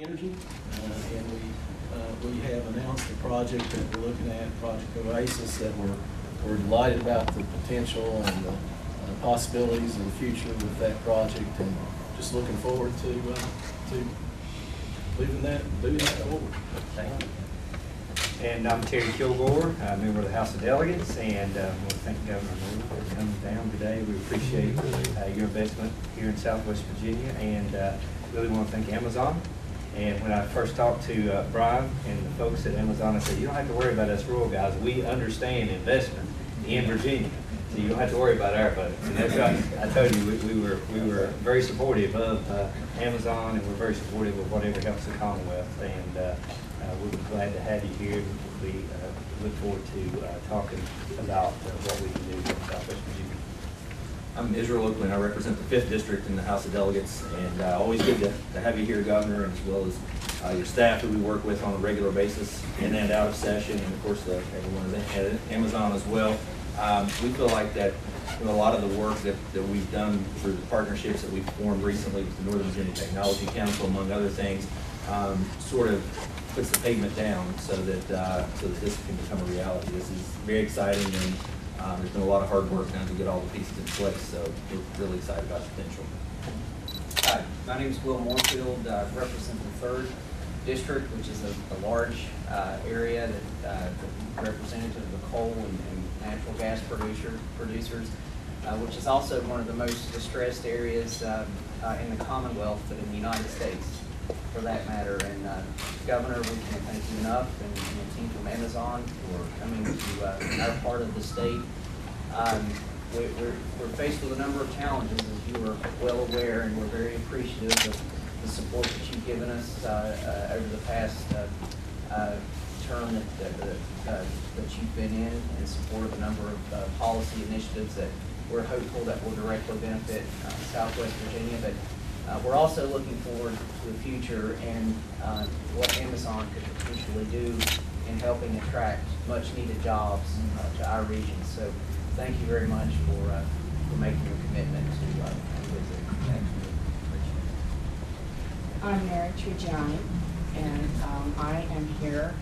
Energy, and we have announced a project that we're looking at, Project Oasis, that we're delighted about the potential and the possibilities of the future with that project, and just looking forward to moving that forward. Thank you. And I'm Terry Kilgore, a member of the House of Delegates, and I want to thank Governor Moore for coming down today. We appreciate your investment here in Southwest Virginia, and really want to thank Amazon. And when I first talked to Brian and the folks at Amazon, I said, you don't have to worry about us rural guys. We understand investment in Virginia, so you don't have to worry about our budgets. And that's right. I told you we were very supportive of Amazon, and we're very supportive of whatever helps the Commonwealth. And we'll be glad to have you here. We look forward to talking about what we can do in Southwest Virginia. I'm Israel Oakland. I represent the 5th District in the House of Delegates, and always good to have you here, Governor, as well as your staff who we work with on a regular basis in and out of session, and of course everyone at Amazon as well. We feel like that a lot of the work that we've done through the partnerships that we've formed recently with the Northern Virginia Technology Council, among other things, sort of puts the pavement down so that this can become a reality. This is very exciting, and there's been a lot of hard work now to get all the pieces in place, so we're really excited about the potential. Hi, my name is Will Moorfield. I represent the 3rd District, which is a large area that representative of the coal and natural gas producers, which is also one of the most distressed areas in the Commonwealth, but in the United States, for that matter. And Governor, we can't thank you enough, and the team from Amazon for coming to our part of the state. We're faced with a number of challenges, as you are well aware, and we're very appreciative of the support that you've given us over the past term that you've been in support of a number of policy initiatives that we're hopeful that will directly benefit Southwest Virginia. But we're also looking forward to the future and what Amazon could potentially do in helping attract much-needed jobs to our region. So thank you very much for making your commitment to visit. Thank you. I'm Mary Trigiani, and I am here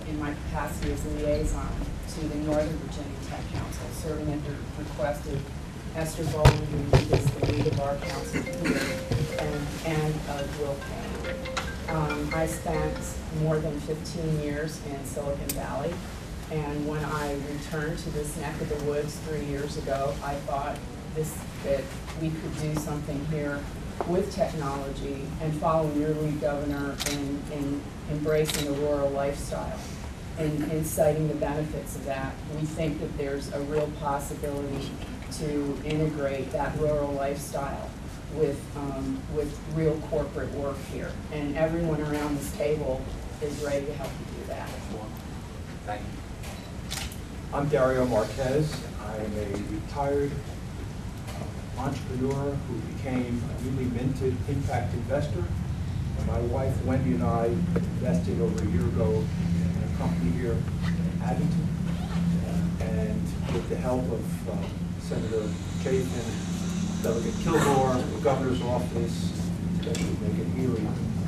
in my capacity as a liaison to the Northern Virginia Tech Council, serving at the request of Esther Bowling, who is the lead of our council here, and of Will Payne. I spent more than 15 years in Silicon Valley, and when I returned to this neck of the woods 3 years ago, I thought that we could do something here with technology and following your lead, Governor, in embracing a rural lifestyle and citing the benefits of that. We think that there's a real possibility to integrate that rural lifestyle with real corporate work here. And everyone around this table is ready to help you do that. Thank you. I'm Dario Marquez. I'm a retired entrepreneur who became a newly minted impact investor. And my wife Wendy and I invested over a year ago in a company here in Abington. And with the help of Senator Chafin, Delegate Kilgore, the governor's office, especially Megan Healy,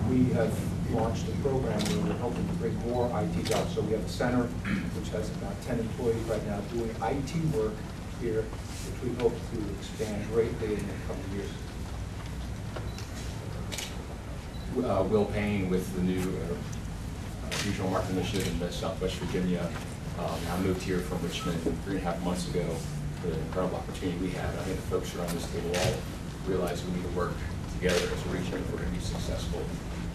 we have launched a program where we're helping to bring more IT jobs. So we have a center which has about 10 employees right now doing IT work here, which we hope to expand greatly in the coming years. Will Payne with the new Regional Market Initiative in Southwest Virginia. I moved here from Richmond 3.5 months ago. The incredible opportunity we have. I think the folks around this table all realize we need to work together as a region if we're going to be successful.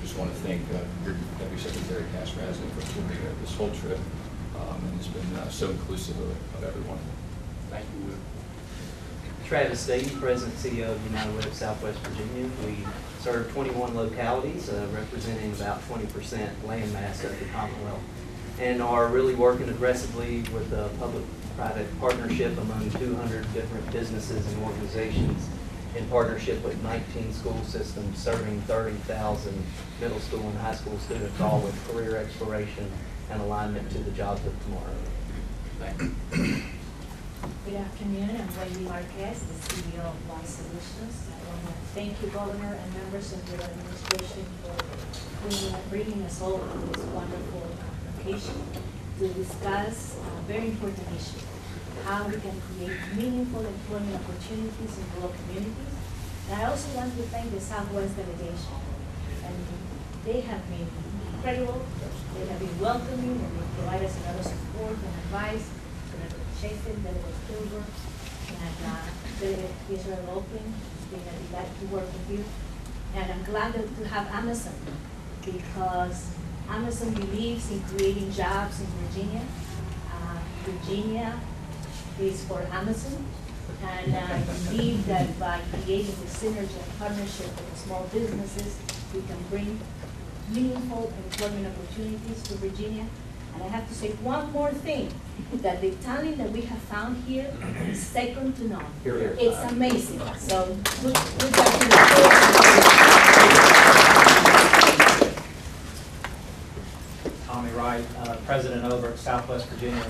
Just want to thank your Deputy Secretary Cass Rasnick for coordinating this whole trip, and it's been so inclusive of everyone. Thank you. Travis Dayton, President and CEO of United Way of Southwest Virginia. We serve 21 localities, representing about 20% land mass of the Commonwealth, and are really working aggressively with a public-private partnership among 200 different businesses and organizations in partnership with 19 school systems, serving 30,000 middle school and high school students, all with career exploration and alignment to the jobs of tomorrow. Thank you. Good afternoon, I'm Wendy Marquez, the CEO of Wise Solutions. I want to thank you, Governor, and members of your administration for bringing us all to this wonderful location to discuss a very important issue, how we can create meaningful employment opportunities in rural communities. And I also want to thank the Southwest delegation. And they have been incredible, they have been welcoming, and they provide us a lot of support and advice. Jason, Delegate Kilgore, and Delegate Israel Open. It's been a delight to work with you. And I'm glad to have Amazon, because Amazon believes in creating jobs in Virginia. Virginia is for Amazon. And I believe that by creating the synergy and partnership with the small businesses, we can bring meaningful employment opportunities to Virginia. And I have to say one more thing, that the talent that we have found here is second to none. It's amazing. So, good job to the Tommy Wright, president over at Southwest Virginia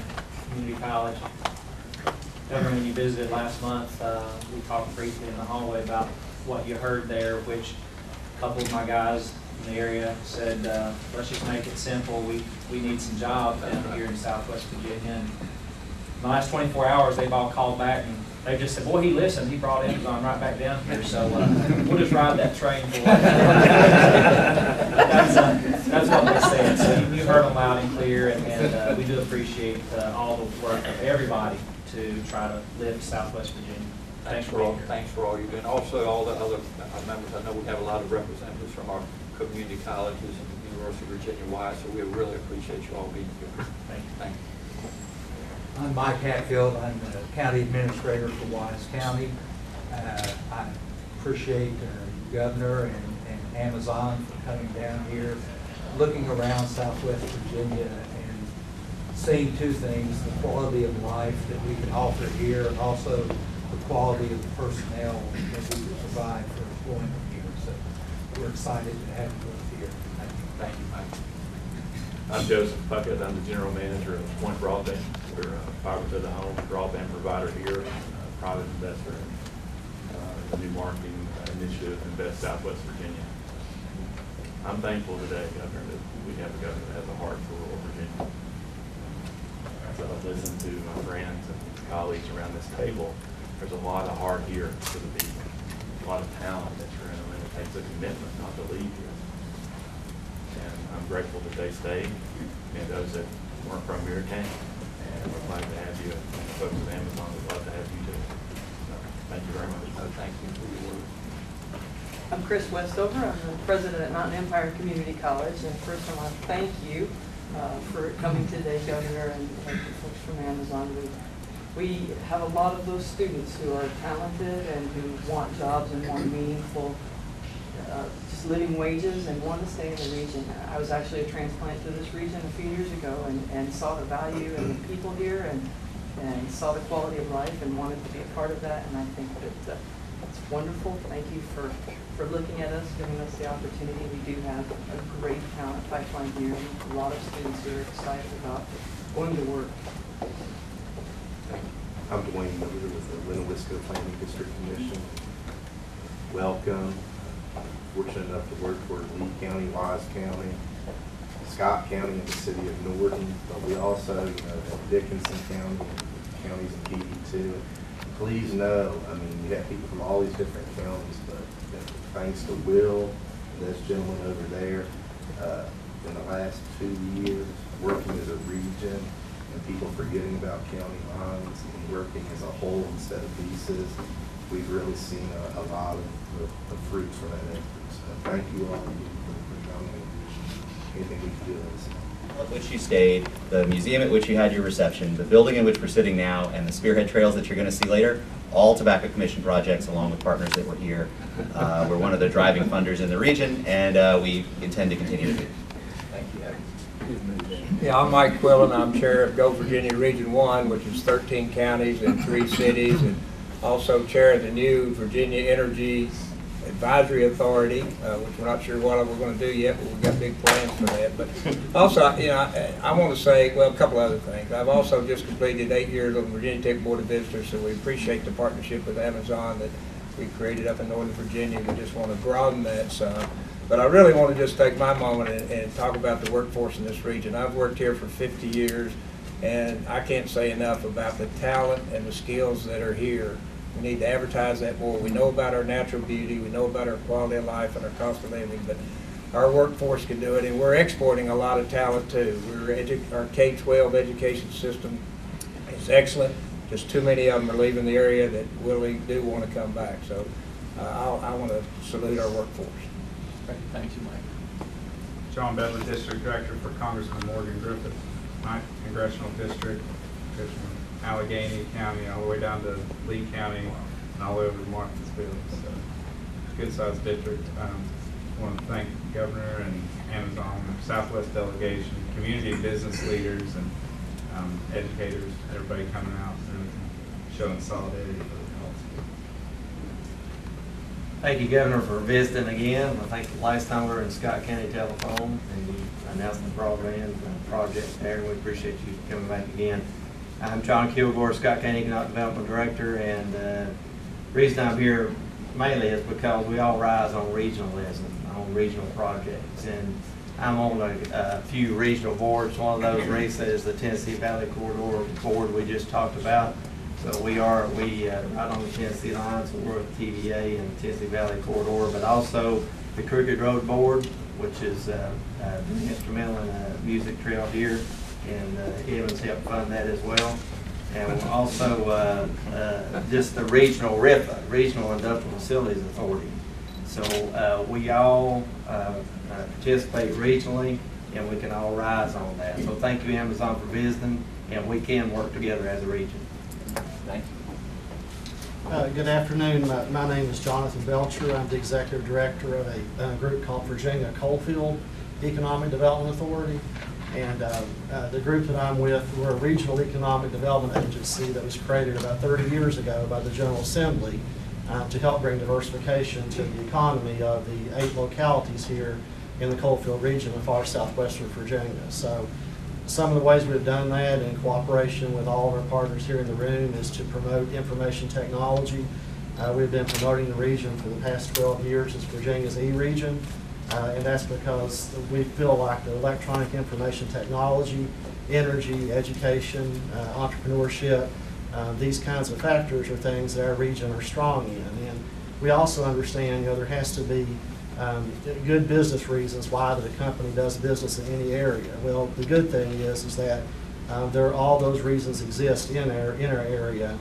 Community College. Governor, when you visited last month, we talked briefly in the hallway about what you heard there, which a couple of my guys in the area said, let's just make it simple. We need some jobs down here in Southwest Virginia. And in the last 24 hours, they've all called back and they just said, boy, he listened. He brought Amazon right back down here. So we'll just ride that train for that's what they said. So you heard them loud and clear, and we do appreciate all the work of everybody to try to lift Southwest Virginia. Thanks for all you're doing. Also, all the other members. I know we have a lot of representatives from our community colleges and University of Virginia Wise, so we really appreciate you all being here. Thank you. Thank you. I'm Mike Hatfield. I'm the county administrator for Wise County. I appreciate the governor and Amazon for coming down here, looking around Southwest Virginia and seeing two things: the quality of life that we can offer here, and also the quality of the personnel that we can provide for employment here. So we're excited to have you both here. Thank you. Thank you, Mike. I'm Joseph Puckett. I'm the general manager of Point Broadband. We're a fiber to the home broadband provider here, private investor in the new marketing initiative Invest Southwest Virginia. I'm thankful today, Governor, that we have a governor that has a heart for rural Virginia. As I've listened to my friends and colleagues around this table, there's a lot of heart here for the people, a lot of talent that's room, and it takes a commitment not to leave here. And I'm grateful that they stayed, and those that weren't from here came. And we're glad to have you, and the folks at Amazon would love to have you too. So, thank you very much. Thank you for your work. I'm Chris Westover. I'm the president at Mountain Empire Community College. And first I want to thank you for coming today, Governor, and the folks from Amazon. We have a lot of those students who are talented and who want jobs and want meaningful just living wages and want to stay in the region. I was actually a transplant to this region a few years ago and saw the value in the people here and saw the quality of life and wanted to be a part of that. And I think that it's wonderful. Thank you for looking at us, giving us the opportunity. We do have a great talent pipeline here and a lot of students who are excited about going to work. I'm Dwayne Miller with the Linnawisco Planning District Commission. Welcome. Fortunate enough to work for Lee County, Wise County, Scott County, and the city of Norton. But we also, have Dickinson County, and counties in PD too. And please know, we have people from all these different counties, but thanks to Will and this gentleman over there, in the last 2 years, working as a region, and people forgetting about county lines and working as a whole instead of pieces, we've really seen a lot of the fruits from that effort. So thank you all for coming. Anything we can do is. At which you stayed, the museum at which you had your reception, the building in which we're sitting now, and the spearhead trails that you're going to see later, all Tobacco Commission projects along with partners that were here. We're one of the driving funders in the region, and we intend to continue to be. Thank you. Yeah, I'm Mike Quillen. I'm chair of Go Virginia Region 1, which is 13 counties and 3 cities, and also chair of the new Virginia Energy advisory authority, which we're not sure what we're going to do yet, but we've got big plans for that. But also, you know, I want to say, well, a couple other things. I've also just completed 8 years on the Virginia Tech Board of Visitors, so we appreciate the partnership with Amazon that we created up in Northern Virginia. We just want to broaden that some. But I really want to just take my moment and talk about the workforce in this region. I've worked here for 50 years, and I can't say enough about the talent and the skills that are here. We need to advertise that more. We know about our natural beauty, we know about our quality of life and our cost of living, but our workforce can do it, and we're exporting a lot of talent too. Our K-12 education system is excellent. Just too many of them are leaving the area that really do want to come back. So I want to salute our workforce. Thank you, Mike. John Bedley, District Director for Congressman Morgan Griffith, my congressional district, from Allegheny County all the way down to Lee County and all the way over to Martinsville. So, good-sized district. I want to thank the Governor and Amazon, Southwest delegation, community and business leaders, and educators, everybody coming out and showing solidarity for the health. Thank you, Governor, for visiting again. I think the last time we were in Scott County Telephone and you announced the broadband project there, and we appreciate you coming back again. I'm John Kilgore, Scott County Economic Development Director, and the reason I'm here mainly is because we all rise on regionalism, on regional projects, and I'm on a few regional boards. One of those recently is the Tennessee Valley Corridor board we just talked about. So we right on the Tennessee line, so we're with TVA and the Tennessee Valley Corridor, but also the Crooked Road Board, which is been instrumental in a music trail here, and Evans helped fund that as well. And also just the regional RIFA, Regional Industrial Facilities Authority. So we all participate regionally, and we can all rise on that. So thank you, Amazon, for visiting, and we can work together as a region. Thank you. Good afternoon. My name is Jonathan Belcher. I'm the Executive Director of a group called Virginia Coalfield Economic Development Authority. And the group that I'm with, we're a regional economic development agency that was created about 30 years ago by the General Assembly to help bring diversification to the economy of the 8 localities here in the Coalfield region of far southwestern Virginia. So some of the ways we've done that in cooperation with all of our partners here in the room is to promote information technology. We've been promoting the region for the past 12 years as Virginia's E-region. And that's because we feel like the electronic information technology, energy, education, entrepreneurship, these kinds of factors are things that our region are strong in. And we also understand, there has to be good business reasons why that a company does business in any area. Well, the good thing is that all those reasons exist in our area,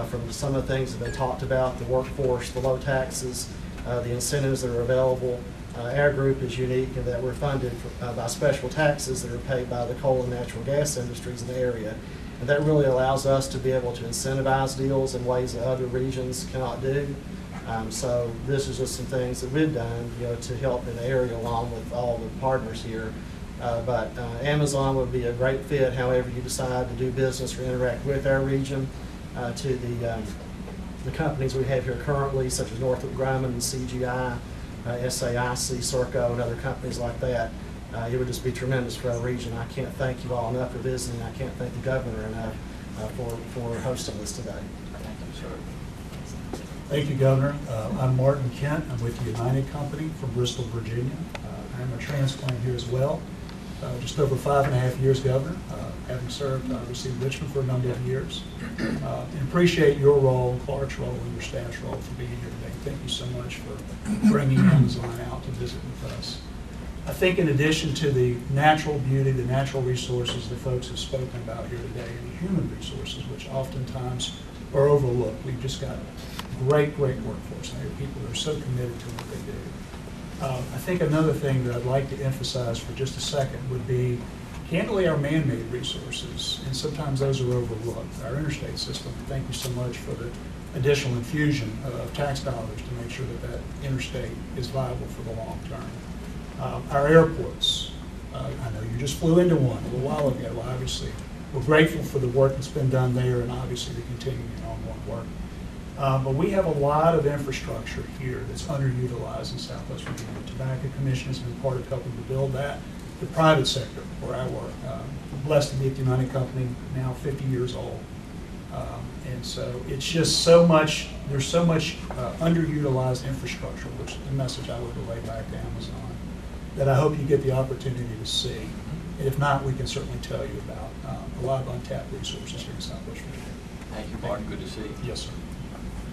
from some of the things that have been talked about, the workforce, the low taxes, the incentives that are available. Our group is unique in that we're funded by special taxes that are paid by the coal and natural gas industries in the area. And that really allows us to be able to incentivize deals in ways that other regions cannot do. So this is just some things that we've done, to help in the area along with all the partners here. But Amazon would be a great fit however you decide to do business or interact with our region. To the companies we have here currently, such as Northrop Grumman and CGI, SAIC, Serco, and other companies like that. It would just be tremendous for our region. I can't thank you all enough for visiting. I can't thank the governor enough for hosting this today. Thank you, sir. Thank you, Governor. I'm Martin Kent. I'm with the United Company from Bristol, Virginia. I'm a transplant here as well. Just over 5.5 years, Governor, having served obviously in Richmond for a number of years. And appreciate your role, Clark's role, and your staff's role for being here today. Thank you so much for bringing Amazon out to visit with us. I think in addition to the natural beauty, the natural resources the folks have spoken about here today, and the human resources, which oftentimes are overlooked, we've just got a great workforce. I hear people that are so committed to what they do. I think another thing that I'd like to emphasize for just a second would be, candidly, our man-made resources, and sometimes those are overlooked. Our interstate system, thank you so much for the additional infusion of tax dollars to make sure that that interstate is viable for the long term. Our airports, I know you just flew into one a little while ago, obviously. We're grateful for the work that's been done there and obviously the continuing ongoing work. But we have a lot of infrastructure here that's underutilized in Southwest Virginia. The Tobacco Commission has been part of helping to build that. The private sector, where I work, I'm blessed to be at the United Company, now 50 years old. And so it's just so much, there's so much underutilized infrastructure, which is the message I would relay back to Amazon, that I hope you get the opportunity to see. And if not, we can certainly tell you about a lot of untapped resources here in Southwest Virginia. Thank you, Martin. Good to see you. Yes, sir.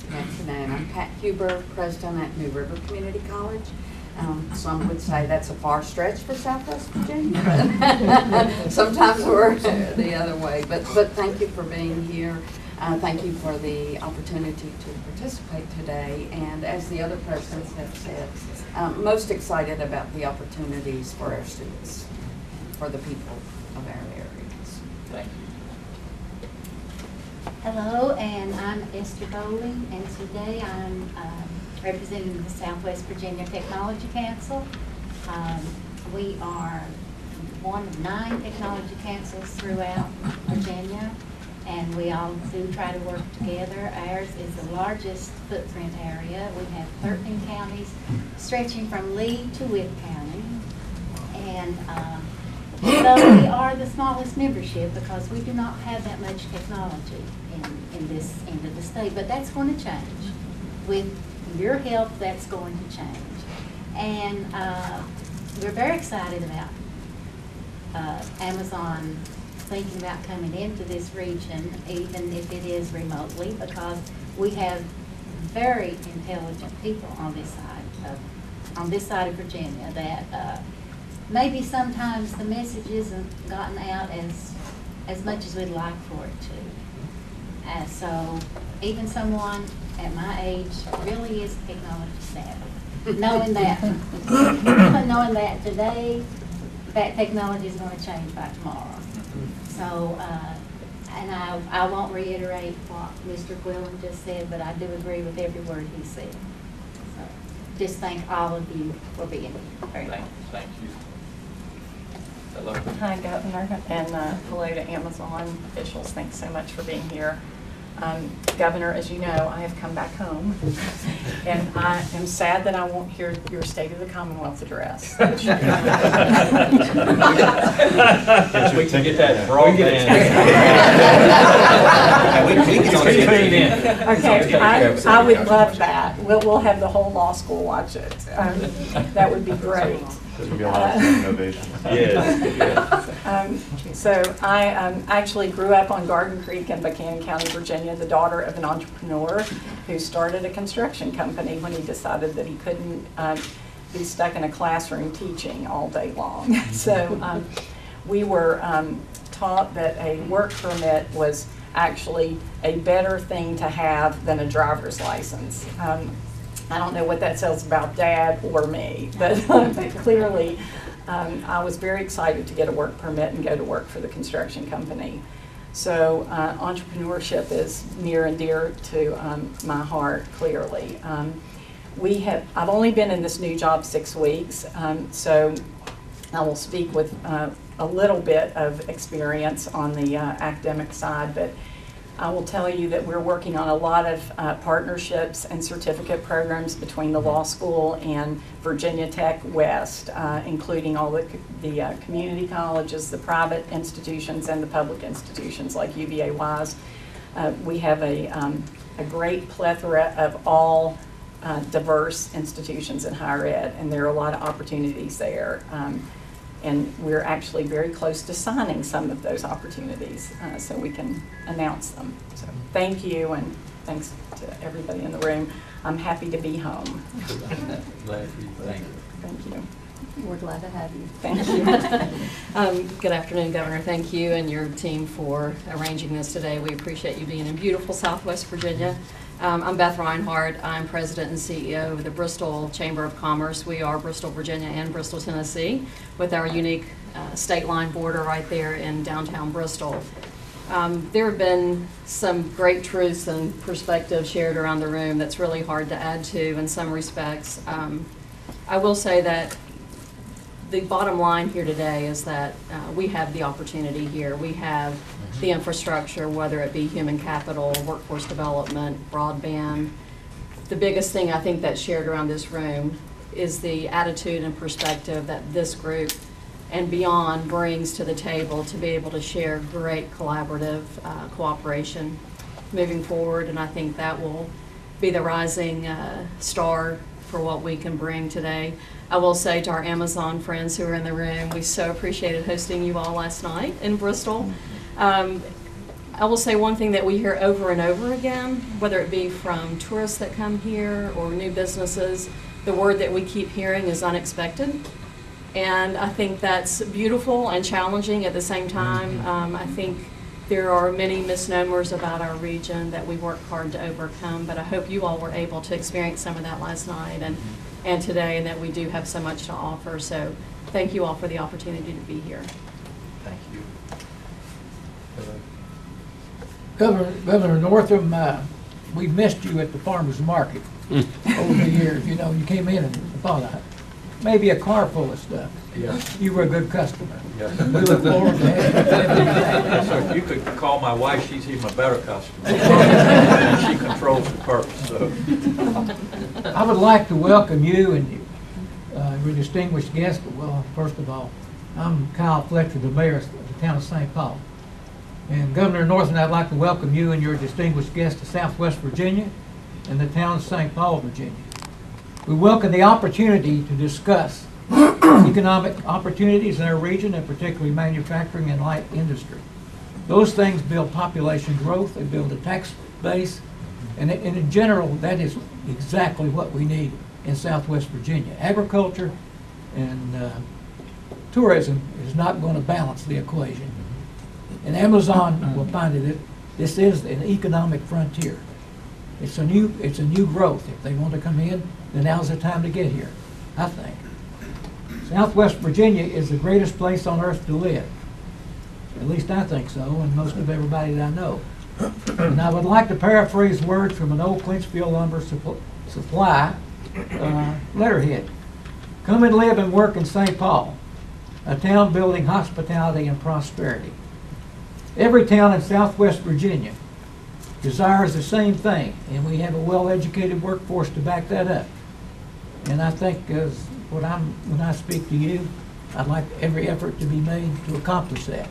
Good afternoon. I'm Pat Huber, president at New River Community College. Some would say that's a far stretch for Southwest Virginia. Sometimes we're the other way. But thank you for being here. Thank you for the opportunity to participate today. And as the other presidents have said, most excited about the opportunities for our students, for the people of our areas. Thank you. Hello, and I'm Esther Bowling, and today I'm representing the Southwest Virginia Technology Council. We are one of 9 technology councils throughout Virginia, and we all do try to work together. Ours is the largest footprint area. We have 13 counties stretching from Lee to Witt County, and so we are the smallest membership because we do not have that much technology in this end of the state, but that's going to change. With your help, that's going to change. And we're very excited about Amazon thinking about coming into this region, even if it is remotely, because we have very intelligent people on this side of Virginia that maybe sometimes the message isn't gotten out as much as we'd like for it to. So even someone at my age really is technology savvy. Knowing that today, that technology is going to change by tomorrow. So, and I won't reiterate what Mr. Quillen just said, but I do agree with every word he said. So, just thank all of you for being here. Very much. Thank you. Hello. Hi, Governor, and hello to Amazon officials. Thanks so much for being here. Governor, as you know, I have come back home, and I am sad that I won't hear your State of the Commonwealth address. Yes, we can get that broadband. Okay, I would love that. We'll have the whole law school watch it. That would be great. There's going to be a lot of innovation. Yes. So I actually grew up on Garden Creek in Buchanan County, Virginia, the daughter of an entrepreneur who started a construction company when he decided that he couldn't be stuck in a classroom teaching all day long. So we were taught that a work permit was actually a better thing to have than a driver's license. I don't know what that says about Dad or me, but clearly I was very excited to get a work permit and go to work for the construction company. So entrepreneurship is near and dear to my heart, clearly. I've only been in this new job 6 weeks, so I will speak with a little bit of experience on the academic side, but I will tell you that we're working on a lot of partnerships and certificate programs between the law school and Virginia Tech West, including all the community colleges, the private institutions, and the public institutions like UVA-Wise. We have a great plethora of all diverse institutions in higher ed, and there are a lot of opportunities there. And we're actually very close to signing some of those opportunities so we can announce them. So thank you, and thanks to everybody in the room. I'm happy to be home. Glad for you. Thank you. Thank you. We're glad to have you. Thank you. Good afternoon, Governor. Thank you and your team for arranging this today. We appreciate you being in beautiful Southwest Virginia. I'm Beth Reinhardt. I'm President and CEO of the Bristol Chamber of Commerce. We are Bristol, Virginia and Bristol, Tennessee, with our unique state line border right there in downtown Bristol. There have been some great truths and perspectives shared around the room that's really hard to add to in some respects. I will say that the bottom line here today is that we have the opportunity here. We have the infrastructure, whether it be human capital, workforce development, broadband. The biggest thing I think that's shared around this room is the attitude and perspective that this group and beyond brings to the table to be able to share great collaborative cooperation moving forward. And I think that will be the rising star for what we can bring today. I will say to our Amazon friends who are in the room, we so appreciated hosting you all last night in Bristol. I will say one thing that we hear over and over again, whether it be from tourists that come here or new businesses, the word that we keep hearing is unexpected. And I think that's beautiful and challenging at the same time. I think there are many misnomers about our region that we work hard to overcome, but I hope you all were able to experience some of that last night and today, and that we do have so much to offer. So thank you all for the opportunity to be here. Thank you. Governor Northam, we've missed you at the farmer's market over the years. You know, you came in and bought maybe a car full of stuff. Yeah. You were a good customer. Yeah. We look forward to having you back. So you could call my wife, she's even a better customer. She controls the purse. So. I would like to welcome you and your distinguished guest. Well, first of all, I'm Kyle Fletcher, the mayor of the town of St. Paul. And Governor Northam, I'd like to welcome you and your distinguished guest to Southwest Virginia and the town of St. Paul, Virginia. We welcome the opportunity to discuss economic opportunities in our region, and particularly manufacturing and light industry. Those things build population growth, they build a tax base, and in general, that is exactly what we need in Southwest Virginia. Agriculture and tourism is not going to balance the equation. And Amazon will find that this is an economic frontier. It's a new growth. If they want to come in, then now's the time to get here, I think. Southwest Virginia is the greatest place on earth to live. At least I think so, and most of everybody that I know. And I would like to paraphrase words from an old Clinchfield Lumber Supply letterhead. Come and live and work in St. Paul, a town building hospitality and prosperity. Every town in Southwest Virginia desires the same thing, and we have a well-educated workforce to back that up. And I think when I speak to you, I'd like every effort to be made to accomplish that.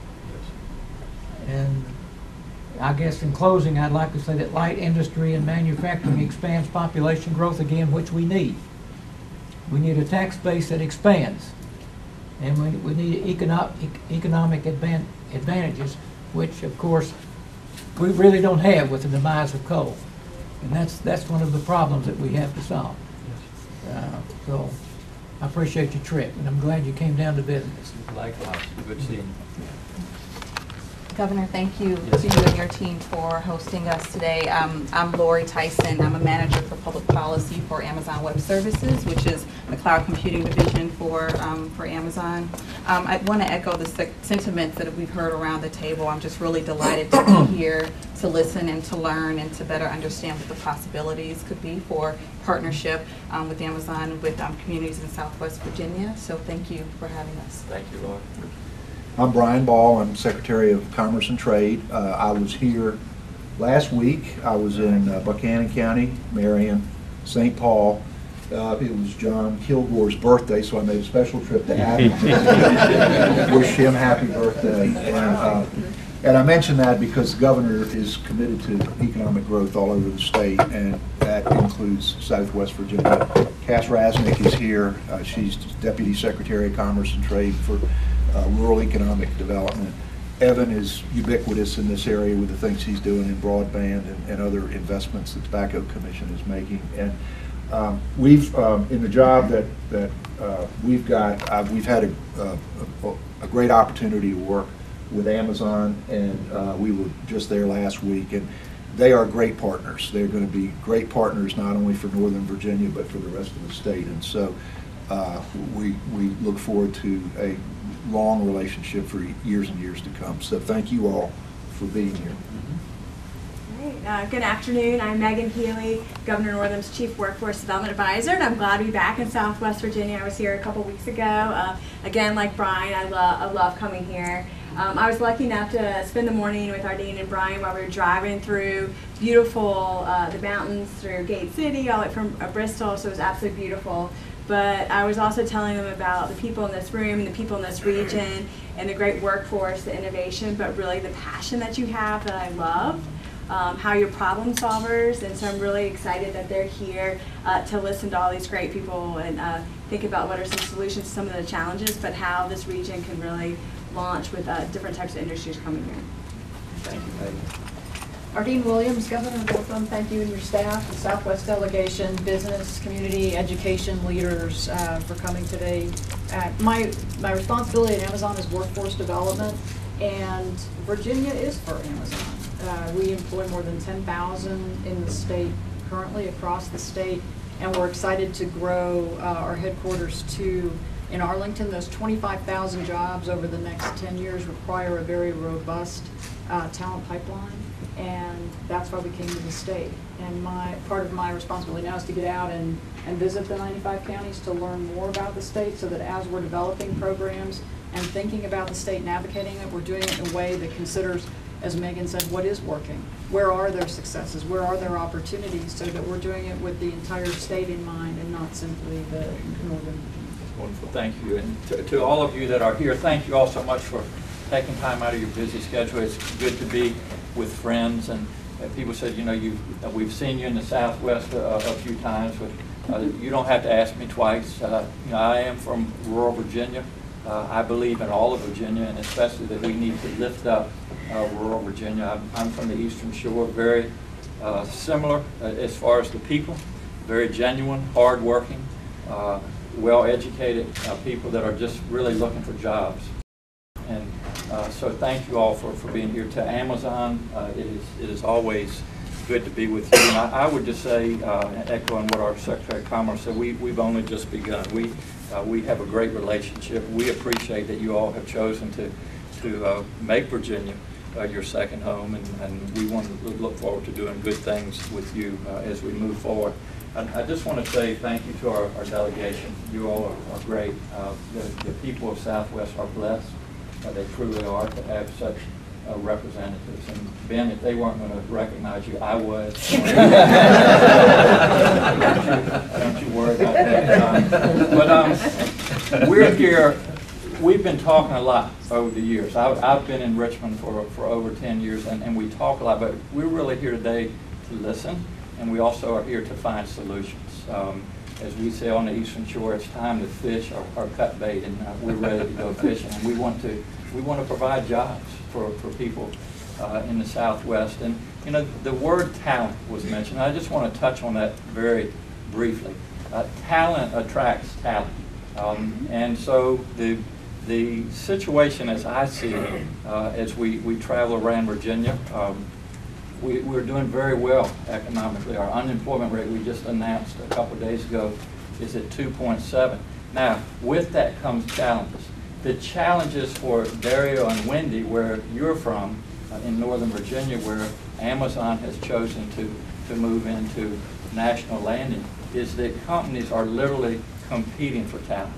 And I guess in closing, I'd like to say that light industry and manufacturing expands population growth again, which we need. We need a tax base that expands, and we need economic advantages, which of course we really don't have with the demise of coal. And that's one of the problems that we have to solve. So I appreciate your trip, and I'm glad you came down to business. Likewise. Good seeing you. Governor, thank you to you and your team for hosting us today. I'm Lori Tyson. I'm a manager for public policy for Amazon Web Services, which is the cloud computing division for Amazon. I want to echo the sentiments that we've heard around the table. I'm just really delighted to be here to listen and to learn and to better understand what the possibilities could be for partnership with Amazon and with communities in Southwest Virginia. So thank you for having us. Thank you, Lori. I'm Brian Ball. I'm Secretary of Commerce and Trade. I was here last week. I was in Buchanan County, Marion, St. Paul. It was John Kilgore's birthday, so I made a special trip to Abington. Wish him happy birthday. And I mention that because the governor is committed to economic growth all over the state, and that includes Southwest Virginia. Cass Rasnick is here. She's Deputy Secretary of Commerce and Trade for rural economic development. Evan is ubiquitous in this area with the things he's doing in broadband and other investments the Tobacco Commission is making. And we've, in the job that we've got, we've had a great opportunity to work with Amazon, and we were just there last week, and they are great partners. They're going to be great partners not only for Northern Virginia but for the rest of the state. And so we look forward to a long relationship for years and years to come. So thank you all for being here. Great. Good afternoon. I'm Megan Healy, Governor Northam's Chief Workforce Development Advisor, and I'm glad to be back in Southwest Virginia. I was here a couple weeks ago. Again, like Brian, I love coming here. I was lucky enough to spend the morning with our Dean and Brian while we were driving through beautiful, the mountains through Gate City, all the way from Bristol, so it was absolutely beautiful. But I was also telling them about the people in this room and the people in this region and the great workforce, the innovation, but really the passion that you have that I love, how you're problem solvers. And so I'm really excited that they're here to listen to all these great people and think about what are some solutions to some of the challenges, but how this region can really launch with different types of industries coming here. Thank you, Megan. Ardeen Williams, Governor, welcome. Thank you and your staff, the Southwest delegation, business, community, education leaders for coming today. My responsibility at Amazon is workforce development, and Virginia is for Amazon. We employ more than 10,000 in the state currently across the state, and we're excited to grow our headquarters in Arlington. Those 25,000 jobs over the next 10 years require a very robust talent pipeline. And that's why we came to the state. And part of my responsibility now is to get out and visit the 95 counties to learn more about the state, so that as we're developing programs and thinking about the state and advocating it, we're doing it in a way that considers, as Megan said, what is working? Where are their successes? Where are their opportunities? So that we're doing it with the entire state in mind and not simply the northern region. Wonderful, thank you. And to all of you that are here, thank you all so much for taking time out of your busy schedule. It's good to be with friends, and people said, you know, we've seen you in the Southwest a few times, but you don't have to ask me twice. You know, I am from rural Virginia. I believe in all of Virginia, and especially that we need to lift up rural Virginia. I'm from the Eastern Shore, very similar as far as the people, very genuine, hardworking, well-educated people that are just really looking for jobs. And so thank you all for being here. To Amazon, it is always good to be with you. And I would just say, echoing what our Secretary of Commerce said, we've only just begun. We have a great relationship. We appreciate that you all have chosen to make Virginia your second home, and we want to look forward to doing good things with you as we move forward. I just want to say thank you to our delegation. You all are great. The people of Southwest are blessed. They truly are, to have such representatives. And Ben, if they weren't going to recognize you, I was. Don't you worry about that. But we're here. We've been talking a lot over the years. I've been in Richmond for over 10 years, and we talk a lot, but we're really here today to listen, and we also are here to find solutions. As we say on the Eastern Shore, it's time to fish or cut bait, and we're ready to go fishing. And we want to provide jobs for people in the Southwest. And you know, the word talent was mentioned. I just want to touch on that very briefly. Talent attracts talent, and so the situation as I see it, as we travel around Virginia. We're doing very well economically. Our unemployment rate, we just announced a couple of days ago, is at 2.7. Now, with that comes challenges. The challenges for Dario and Wendy, where you're from, in Northern Virginia, where Amazon has chosen to move into national landing, is that companies are literally competing for talent.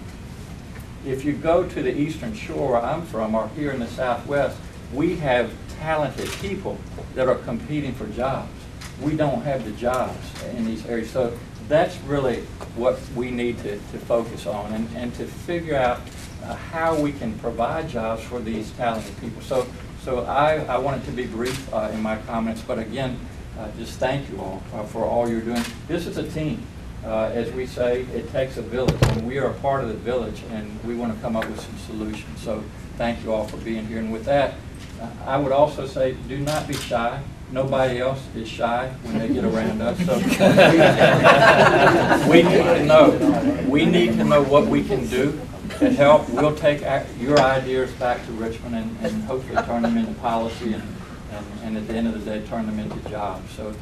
If you go to the Eastern Shore, where I'm from, or here in the Southwest, we have talented people that are competing for jobs. We don't have the jobs in these areas. So that's really what we need to focus on, and to figure out how we can provide jobs for these talented people. So I want it to be brief in my comments, but again, just thank you all for all you're doing. This is a team. As we say, it takes a village, and we are a part of the village, and we want to come up with some solutions. So thank you all for being here. And with that, I would also say, do not be shy. Nobody else is shy when they get around us. So we need to know what we can do to help. We'll take your ideas back to Richmond and hopefully turn them into policy, and at the end of the day, turn them into jobs. So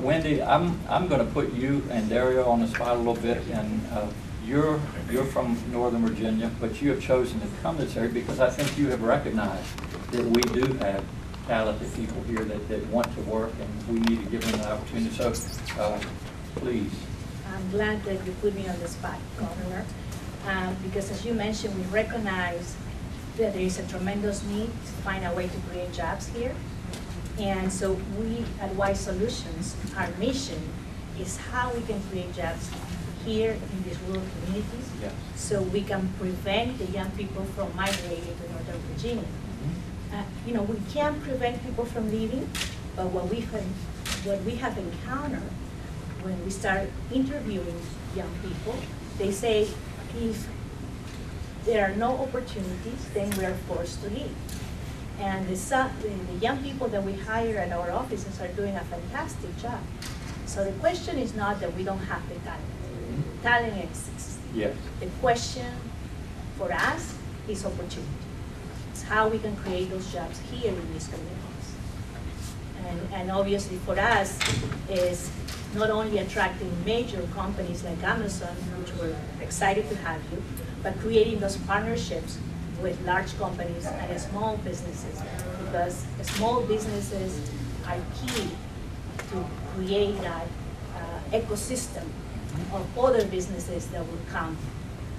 Wendy, I'm going to put you and Dario on the spot a little bit, and you're from Northern Virginia, but you have chosen to come to this area because I think you have recognized that we do have talented people here that want to work, and we need to give them the opportunity. So, please. I'm glad that you put me on the spot, Governor, because as you mentioned, we recognize that there is a tremendous need to find a way to create jobs here. And so we at Wise Solutions, our mission is how we can create jobs here in these rural communities, so we can prevent the young people from migrating to Northern Virginia. You know, we can't prevent people from leaving, but what we have encountered when we start interviewing young people, they say if there are no opportunities, then we are forced to leave. And the young people that we hire at our offices are doing a fantastic job. So the question is not that we don't have the talent. Talent exists. Yes. The question for us is opportunity. It's how we can create those jobs here in these communities. And obviously for us is not only attracting major companies like Amazon, which we're excited to have you, but creating those partnerships with large companies and small businesses, because small businesses are key to create that ecosystem of other businesses that will come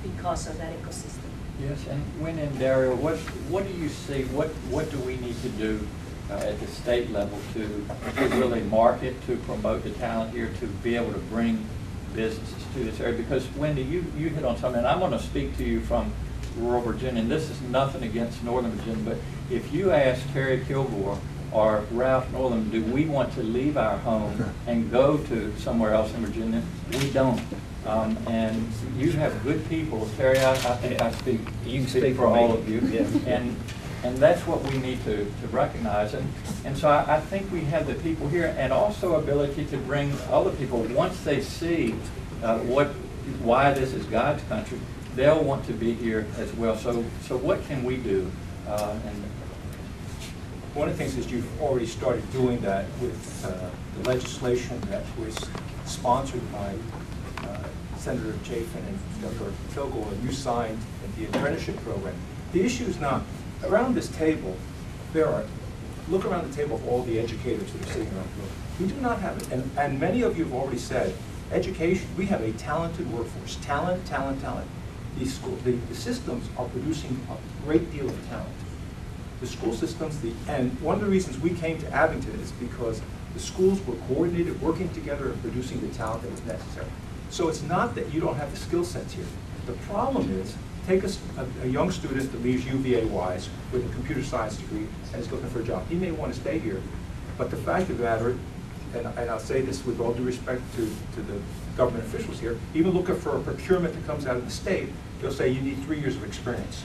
because of that ecosystem. Yes, and when in Dario, what do you see, what do we need to do at the state level to really market, to promote the talent here, to be able to bring businesses to this area? Because Wendy, you hit on something, and I'm going to speak to you from rural Virginia, and this is nothing against Northern Virginia, but if you ask Terry Kilgore or Ralph Northern, do we want to leave our home and go to somewhere else in Virginia? We don't. And you have good people. Terry, I think I speak, you can speak for all of you. Yeah. And that's what we need to recognize. And so I think we have the people here, and also ability to bring other people. Once they see why this is God's country, they'll want to be here as well. So what can we do? And one of the things is you've already started doing that with the legislation that was sponsored by Senator Chafin and Dr. Kilgore, and you signed the apprenticeship program. The issue is not, around this table, look around the table of all the educators that are sitting around the room. We do not have it, and many of you have already said, education, we have a talented workforce, talent. The systems are producing a great deal of talent. The school systems, and one of the reasons we came to Abington is because the schools were coordinated, working together and producing the talent that was necessary. So it's not that you don't have the skill sets here. The problem is, take a young student that leaves UVA-Wise with a computer science degree and is looking for a job. He may want to stay here, but the fact of the matter, and I'll say this with all due respect to the government officials here, even looking for a procurement that comes out of the state, they'll say you need 3 years of experience.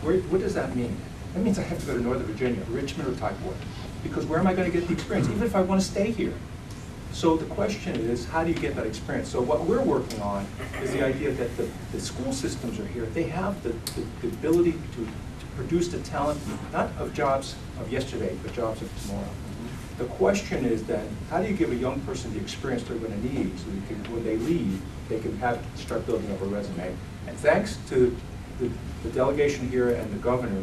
What does that mean? That means I have to go to Northern Virginia, Richmond, or Typewort, because where am I going to get the experience, even if I want to stay here? So the question is, how do you get that experience? So what we're working on is the idea that the school systems are here. They have the ability to produce the talent, not of jobs of yesterday, but jobs of tomorrow. The question is then, how do you give a young person the experience they're going to need so that when they leave, they can start building up a resume? And thanks to the delegation here and the governor,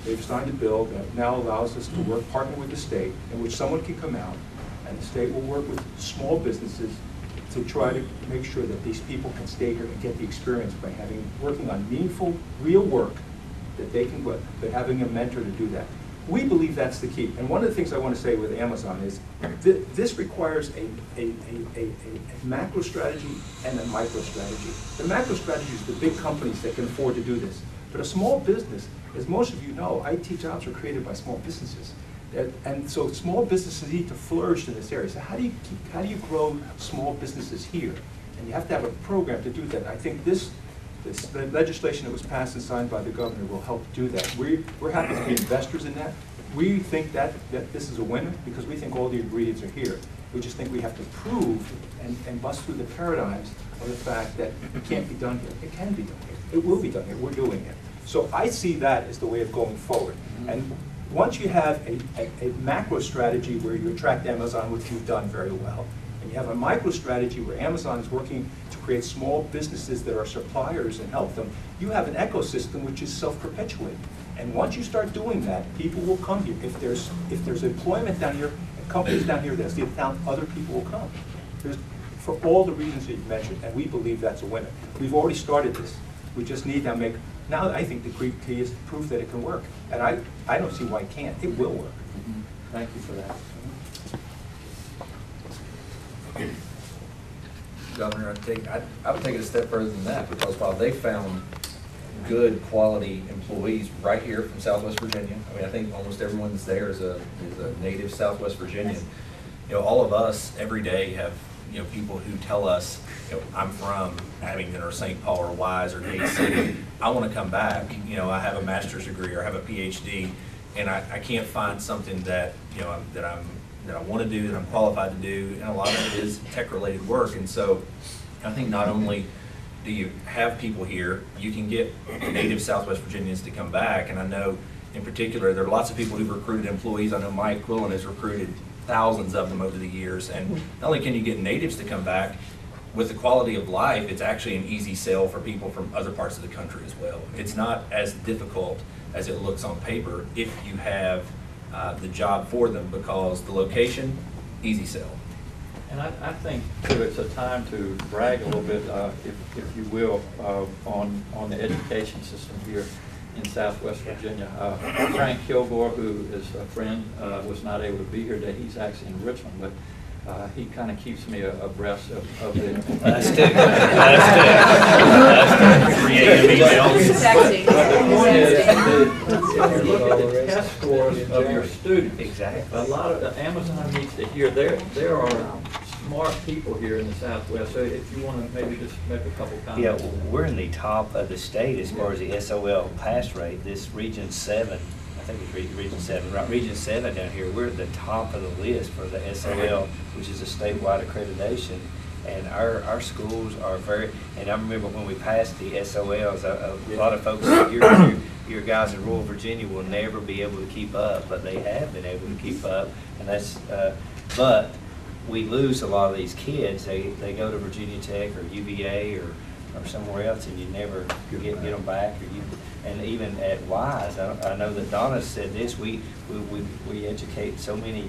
they've signed a bill that now allows us to partner with the state, in which someone can come out, and the state will work with small businesses to try to make sure that these people can stay here and get the experience by working on meaningful, real work that they can put, but having a mentor to do that. We believe that's the key. And one of the things I want to say with Amazon is this requires a macro strategy and a micro strategy. The macro strategy is the big companies that can afford to do this. But a small business, as most of you know, IT jobs are created by small businesses. And so small businesses need to flourish in this area. So how do you grow small businesses here? And you have to have a program to do that. I think the legislation that was passed and signed by the governor will help do that. We're happy to be investors in that. We think that this is a winner because we think all the ingredients are here. We just think we have to prove and bust through the paradigms of the fact that it can't be done here. It can be done here. It will be done here. We're doing it. So I see that as the way of going forward. And once you have a macro strategy where you attract Amazon, which you've done very well, and You have a micro strategy where Amazon is working to create small businesses that are suppliers and help them. You have an ecosystem which is self-perpetuating. And once you start doing that, people will come here. If there's employment down here, and companies down here that see it down, other people will come. For all the reasons that you mentioned, and we believe that's a winner. We've already started this. We just need to make, now I think the key is proof that it can work. And I don't see why it can't. It will work. Thank you for that. Governor, I would take it a step further than that, because while they found good quality employees right here from Southwest Virginia, I mean, I think almost everyone that's there is a native Southwest Virginian. You know, all of us every day have, you know, people who tell us, you know, I'm from Abingdon or St. Paul or Wise or KC. I want to come back. You know, I have a master's degree or I have a PhD, and I can't find something that, you know, that I want to do, that I'm qualified to do, and a lot of it is tech-related work. And so I think not only do you have people here, you can get native Southwest Virginians to come back. And I know in particular there are lots of people who've recruited employees. I know Mike Quillen has recruited thousands of them over the years. And not only can you get natives to come back, with the quality of life, it's actually an easy sell for people from other parts of the country as well. It's not as difficult as it looks on paper if you have the job for them, because the location, easy sell. And I think too, it's a time to brag a little bit, if you will, on the education system here in Southwest Virginia. Frank Kilgore, who is a friend, was not able to be here today. He's actually in Richmond, but he kind of keeps me abreast of the. That's good. That's good. 3 a.m. emails. But the point is, if you look at the test scores of your students, exactly. A lot of Amazon needs to hear there are smart people here in the Southwest. So if you want to maybe just make a couple comments. Yeah, well, we're in the top of the state as far as the SOL pass rate. This Region 7. I think it's Region 7, right? Region 7 down here, we're at the top of the list for the SOL, which is a statewide accreditation. And our schools are very, and I remember when we passed the SOLs, a lot of folks said, your guys in rural Virginia will never be able to keep up, but they have been able to keep up. And that's, but we lose a lot of these kids. They go to Virginia Tech or UVA or somewhere else, and you never get them back. And even at Wise, I know that Donna said this, we educate so many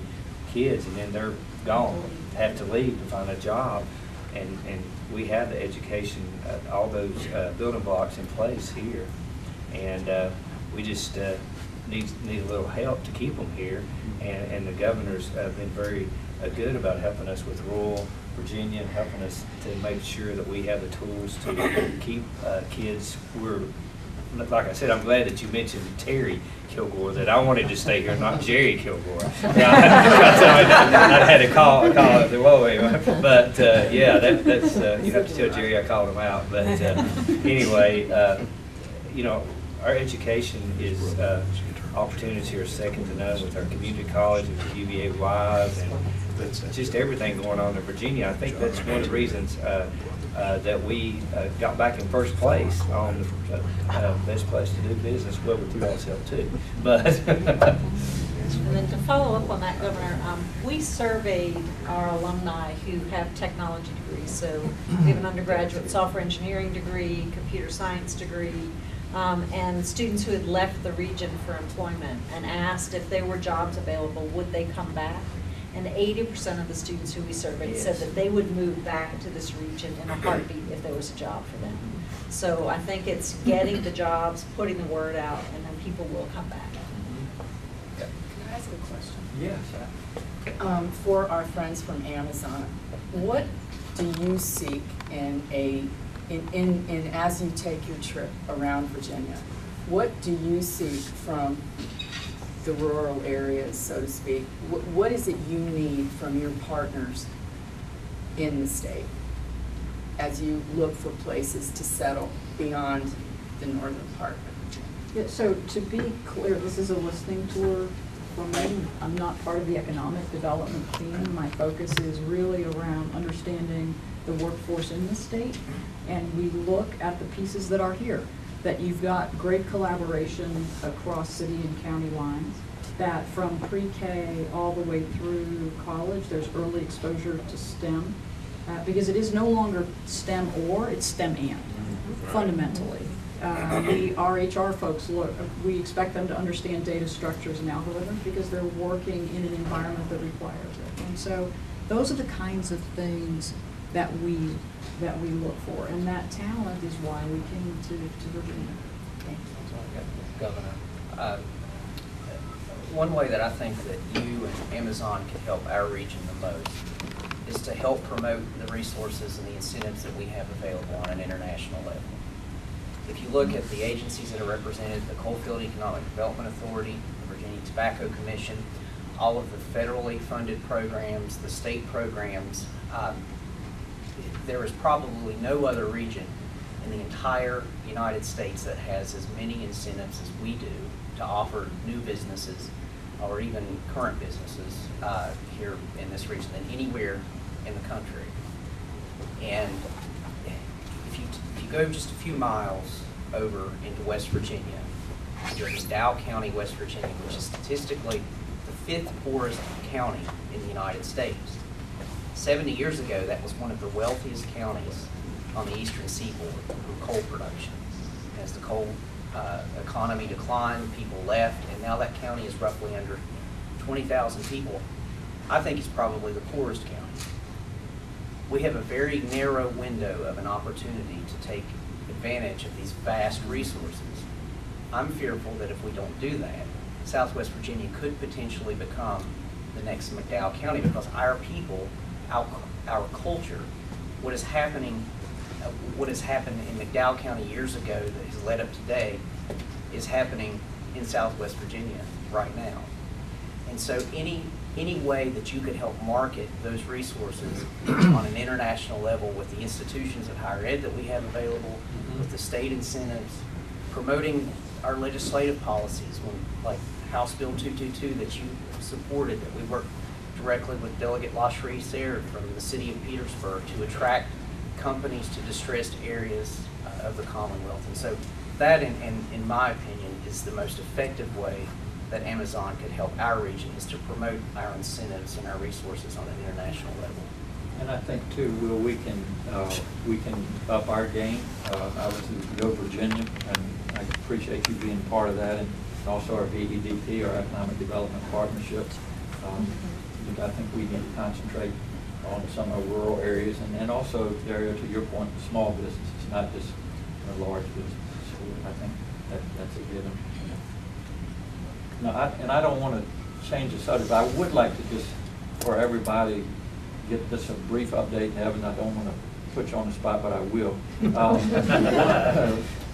kids and then they're gone, have to leave to find a job. And we have the education, all those building blocks in place here. And we just need a little help to keep them here. And the governor's been very good about helping us with rural Virginia and helping us to make sure that we have the tools to keep kids. Like I said, I'm glad that you mentioned Terry Kilgore, that I wanted to stay here, not Jerry Kilgore. I had to call him. But yeah, that's you have to tell Jerry I called him out. But anyway, you know, our education is opportunities here are second to none with our community college, with UVA Wise, and just everything going on in Virginia. I think that's one of the reasons that we got back in first place on the best place to do business. Well, we do ourselves too, but. And then to follow up on that, Governor, we surveyed our alumni who have technology degrees. So we have an undergraduate software engineering degree, computer science degree, and students who had left the region for employment, and asked if there were jobs available, would they come back? And 80% of the students who we surveyed said that they would move back to this region in a heartbeat if there was a job for them. So I think it's getting the jobs, putting the word out, and then people will come back. Can I ask a question? Yes. For our friends from Amazon, what do you seek in as you take your trip around Virginia? What do you seek from the rural areas, so to speak? What is it you need from your partners in the state as you look for places to settle beyond the northern part of Virginia? Yeah, so to be clear, this is a listening tour for me. I'm not part of the economic development team. My focus is really around understanding the workforce in the state, and we look at the pieces that are here. That you've got great collaboration across city and county lines, that from pre-K all the way through college, there's early exposure to STEM, because it is no longer STEM or, it's STEM and, fundamentally. Our HR folks, we expect them to understand data structures and algorithms because they're working in an environment that requires it. And so those are the kinds of things that we look for, and that talent is why we came to Virginia. Thank you. Governor, one way that I think that you and Amazon can help our region the most is to help promote the resources and the incentives that we have available on an international level. If you look at the agencies that are represented, the Coalfield Economic Development Authority, the Virginia Tobacco Commission, all of the federally funded programs, the state programs, there is probably no other region in the entire United States that has as many incentives as we do to offer new businesses or even current businesses here in this region than anywhere in the country. And if you go just a few miles over into West Virginia, you're in Dow County, West Virginia, which is statistically the 5th poorest county in the United States. 70 years ago, that was one of the wealthiest counties on the eastern seaboard for coal production. As the coal economy declined, people left, and now that county is roughly under 20,000 people. I think it's probably the poorest county. We have a very narrow window of an opportunity to take advantage of these vast resources. I'm fearful that if we don't do that, Southwest Virginia could potentially become the next McDowell County, because our people, our culture, what is happened in McDowell County years ago that has led up today is happening in Southwest Virginia right now. And so any way that you could help market those resources on an international level with the institutions of higher ed that we have available, with the state incentives, promoting our legislative policies, like House Bill 222 that you supported, that we worked directly with Delegate LaShrie Sayre from the city of Petersburg to attract companies to distressed areas of the Commonwealth. And so that, in my opinion, is the most effective way that Amazon could help our region, is to promote our incentives and our resources on an international level. And I think too, Will, we can up our game. I was in Go Virginia, and I appreciate you being part of that, and also our VEDP, our Economic Development Partnerships. I think we need to concentrate on some of our rural areas, and also, Dario, to your point, small businesses, not just large businesses. So I think that's a given. And I don't want to change the subject, but I would like to just, for everybody, get just a brief update. Evan, I don't want to put you on the spot, but I will.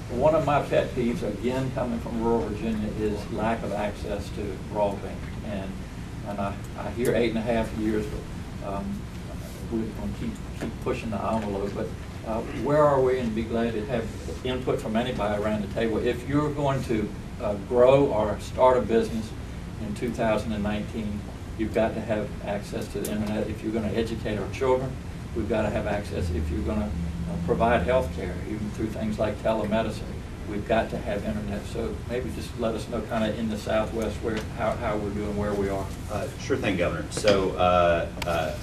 One of my pet peeves, again, coming from rural Virginia, is lack of access to broadband. And I hear 8.5 years, but we're going to keep pushing the envelope. But where are we? And be glad to have input from anybody around the table. If you're going to grow or start a business in 2019, you've got to have access to the internet. If you're going to educate our children, we've got to have access. If you're going to provide health care, even through things like telemedicine, we've got to have internet. So maybe just let us know kind of in the Southwest how we're doing, where we are. Sure thing, Governor. So,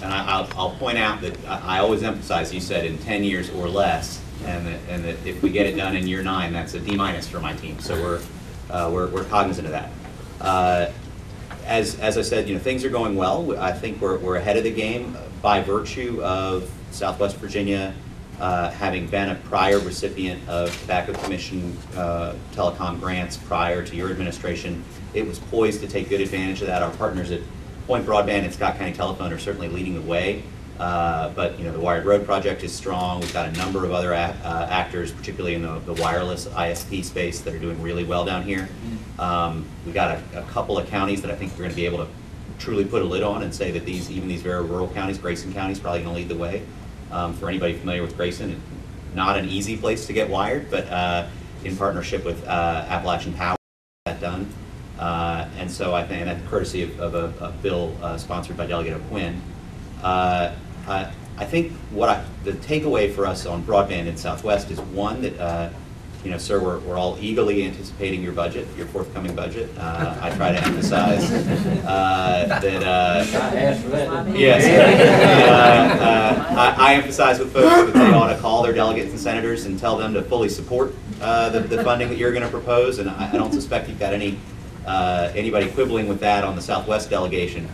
and I'll point out that I always emphasize, you said in 10 years or less, and that if we get it done in year 9, that's a D- for my team. So we're cognizant of that. As I said, things are going well. I think we're ahead of the game by virtue of Southwest Virginia having been a prior recipient of Tobacco Commission telecom grants prior to your administration. It was poised to take good advantage of that. Our partners at Point Broadband and Scott County Telephone are certainly leading the way. But the Wired Road project is strong. We've got a number of other actors, particularly in the wireless ISP space, that are doing really well down here. We've got a couple of counties that I think we're going to be able to truly put a lid on and say that even these very rural counties, Grayson County is probably going to lead the way. For anybody familiar with Grayson, not an easy place to get wired, but in partnership with Appalachian Power, that done. And so I think, and that's courtesy of a bill sponsored by Delegate O'Quinn. I think the takeaway for us on broadband in Southwest is one that sir, we're all eagerly anticipating your budget, your forthcoming budget. I try to emphasize that. I asked for that. Yes. I emphasize with folks that they ought to call their delegates and senators and tell them to fully support the funding that you're going to propose. And I don't suspect you've got anybody quibbling with that on the Southwest delegation.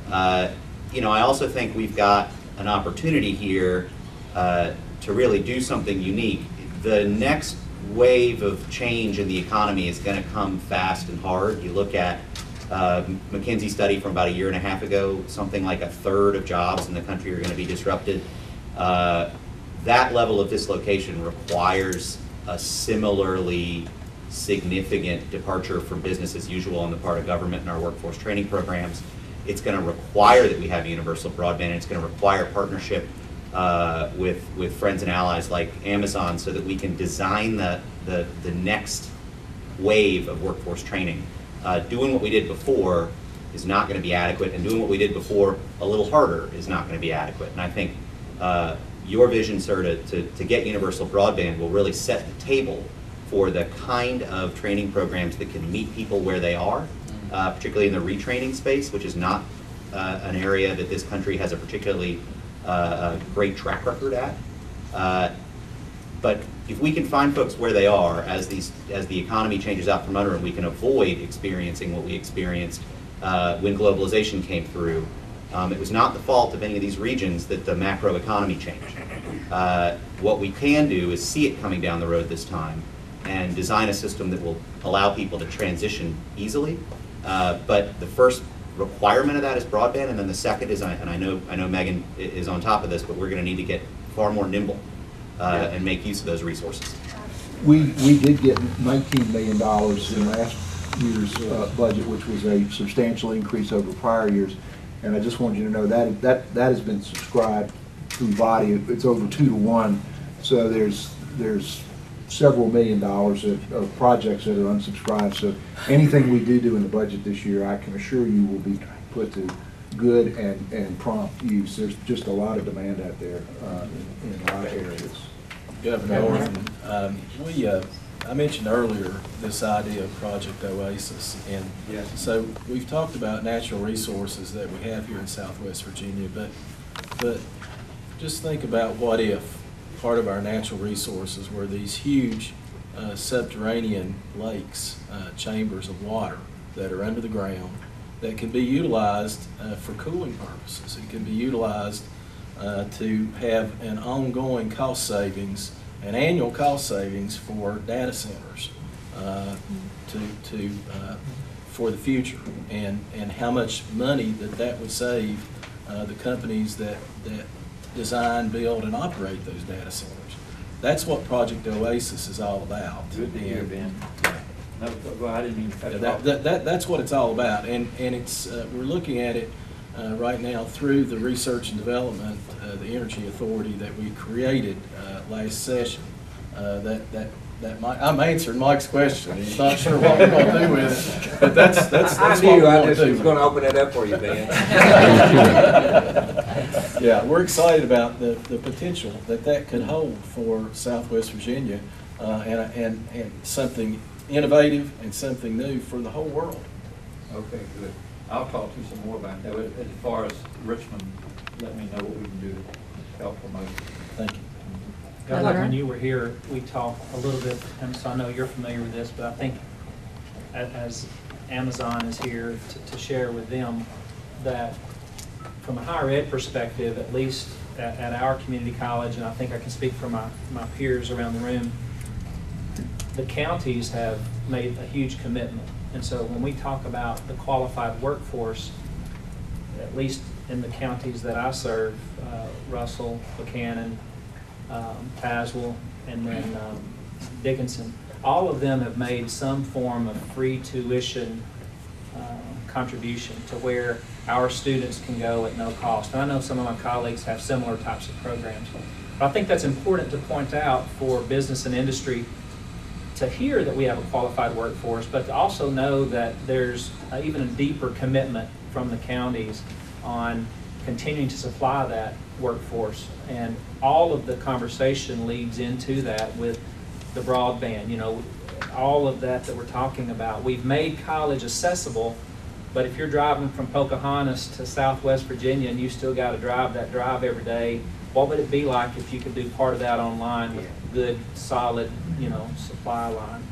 I also think we've got an opportunity here to really do something unique. The next wave of change in the economy is going to come fast and hard. You look at McKinsey study from about 1.5 years ago, something like 1/3 of jobs in the country are going to be disrupted. That level of dislocation requires a similarly significant departure from business as usual on the part of government and our workforce training programs. It's going to require that we have universal broadband, and it's going to require partnership with friends and allies like Amazon so that we can design the next wave of workforce training. Doing what we did before is not going to be adequate, and doing what we did before a little harder is not going to be adequate. And I think your vision, sir, to get universal broadband will really set the table for the kind of training programs that can meet people where they are, particularly in the retraining space, which is not an area that this country has a particularly great track record at. But if we can find folks where they are as the economy changes out from under them, we can avoid experiencing what we experienced when globalization came through. It was not the fault of any of these regions that the macroeconomy changed. What we can do is see it coming down the road this time and design a system that will allow people to transition easily. But the first requirement of that is broadband, and then the second is, and I know Megan is on top of this, but we're going to need to get far more nimble and make use of those resources. We did get $19 million in last year's budget, which was a substantial increase over prior years. And I just wanted you to know that has been subscribed through body. It's over 2-to-1. So there's several $1 million of projects that are unsubscribed. So anything we do in the budget this year, I can assure you, will be put to good and prompt use. There's just a lot of demand out there in a lot of areas. Governor Northam, I mentioned earlier this idea of Project Oasis, and so we've talked about natural resources that we have here in Southwest Virginia, but just think about what if part of our natural resources were these huge subterranean lakes, chambers of water that are under the ground that can be utilized for cooling purposes. It can be utilized to have an ongoing cost savings, an annual cost savings for data centers for the future, and how much money that would save the companies that design, build, and operate those data centers. That's what Project Oasis is all about. Good to hear, Ben. No, I didn't mean to cut it off. That's what it's all about, and it's we're looking at it right now through the research and development, the Energy Authority that we created last session. I'm answering Mike's question. He's not sure what we're going to do with it, but that's I knew I just was going to open it up for you, Ben. Yeah, we're excited about the potential that could hold for Southwest Virginia, and something innovative and something new for the whole world. Okay, good. I'll talk to you some more about that. As far as Richmond, let me know what we can do to help promote. Thank you. Governor, when you were here, we talked a little bit, and so I know you're familiar with this, but I think as Amazon is here to share with them that from a higher ed perspective, at least at our community college, and I think I can speak for my peers around the room, the counties have made a huge commitment. And so when we talk about the qualified workforce, at least in the counties that I serve, Russell, Buchanan, Tazewell, and then Dickinson, all of them have made some form of free tuition contribution to where our students can go at no cost. And I know some of my colleagues have similar types of programs. But I think that's important to point out for business and industry to hear that we have a qualified workforce, but to also know that there's even a deeper commitment from the counties on continuing to supply that workforce. And all of the conversation leads into that with the broadband, you know, all of that we're talking about. We've made college accessible, but if you're driving from Pocahontas to Southwest Virginia and you still got to drive that drive every day, what would it be like if you could do part of that online with good, solid, you know, supply line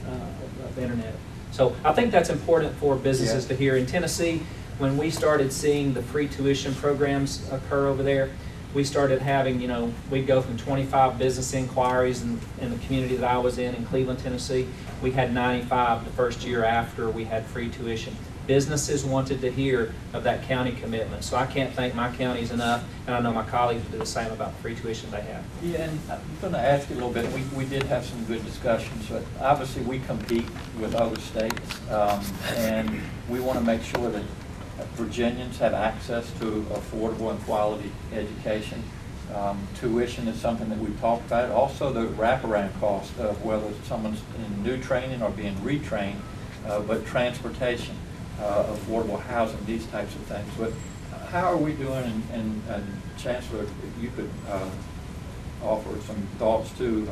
of internet? So I think that's important for businesses to hear. In Tennessee, when we started seeing the free tuition programs occur over there, we started having, you know, we'd go from 25 business inquiries in the community that I was in Cleveland, Tennessee. We had 95 the first year after we had free tuition. Businesses wanted to hear of that county commitment. So I can't thank my counties enough, and I know my colleagues do the same about the free tuition they have. Yeah, and I'm going to ask you a little bit. We did have some good discussions, but obviously we compete with other states, and we want to make sure that Virginians have access to affordable and quality education. Tuition is something that we've talked about. Also the wraparound cost of whether someone's in new training or being retrained, but transportation, affordable housing, these types of things. But how are we doing, and Chancellor, if you could offer some thoughts too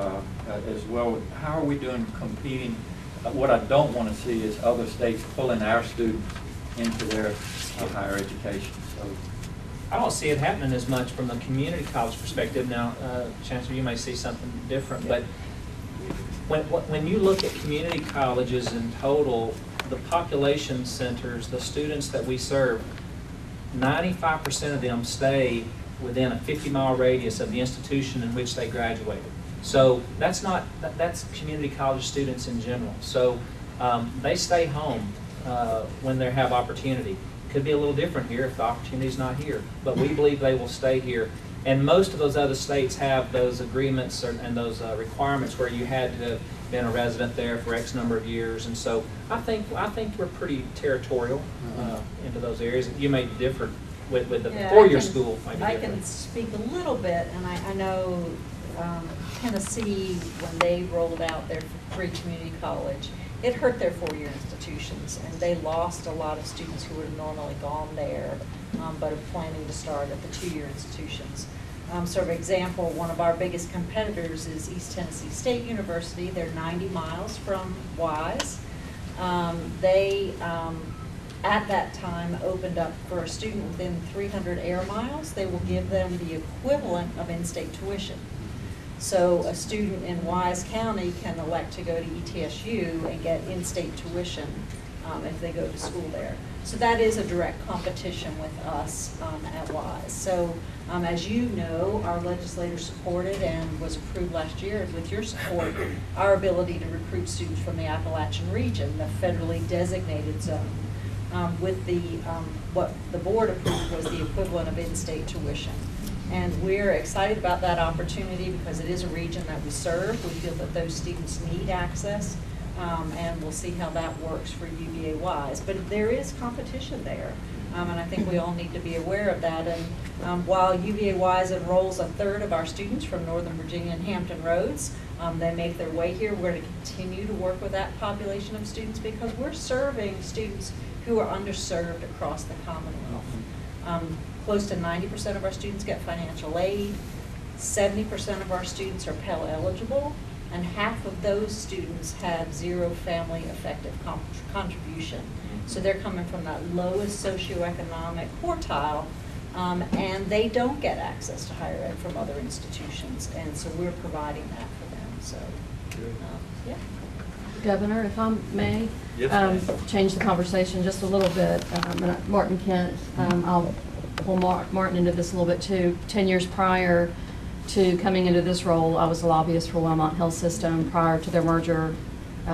as well, how are we doing competing? What I don't want to see is other states pulling our students into their higher education. So I don't see it happening as much from the community college perspective. Now, Chancellor, you may see something different, but when you look at community colleges in total, the population centers, the students that we serve, 95% of them stay within a 50-mile radius of the institution in which they graduated. So that's community college students in general. So they stay home when they have opportunity. Could be a little different here if the opportunity is not here, but we believe they will stay here. And most of those other states have those agreements and those requirements where you had to have been a resident there for X number of years. And so I think we're pretty territorial into those areas. You may differ with the four-year school. I can speak a little bit, and I know Tennessee, when they rolled out their free community college, it hurt their four-year institutions, and they lost a lot of students who would have normally gone there, but are planning to start at the two-year institutions. So, for example, one of our biggest competitors is East Tennessee State University. They're 90 miles from Wise. They, at that time, opened up for a student within 300 air miles. They will give them the equivalent of in-state tuition. So a student in Wise County can elect to go to ETSU and get in-state tuition if they go to school there. So that is a direct competition with us at Wise. So as you know, our legislators supported and was approved last year with your support, our ability to recruit students from the Appalachian region, the federally designated zone, with the what the board approved was the equivalent of in-state tuition. And we're excited about that opportunity because it is a region that we serve. We feel that those students need access, and we'll see how that works for UVA Wise. But there is competition there, and I think we all need to be aware of that. And while UVA Wise enrolls a third of our students from Northern Virginia and Hampton Roads, they make their way here. We're going to continue to work with that population of students because we're serving students who are underserved across the Commonwealth. Close to 90% of our students get financial aid, 70% of our students are Pell eligible, and half of those students have zero family effective contribution. So they're coming from that lowest socioeconomic quartile, and they don't get access to higher ed from other institutions, and so we're providing that for them. So, yeah. Governor, if I may, change the conversation just a little bit. Martin Kent, I'll pull Martin into this a little bit too. 10 years prior to coming into this role, I was a lobbyist for Wellmont Health System prior to their merger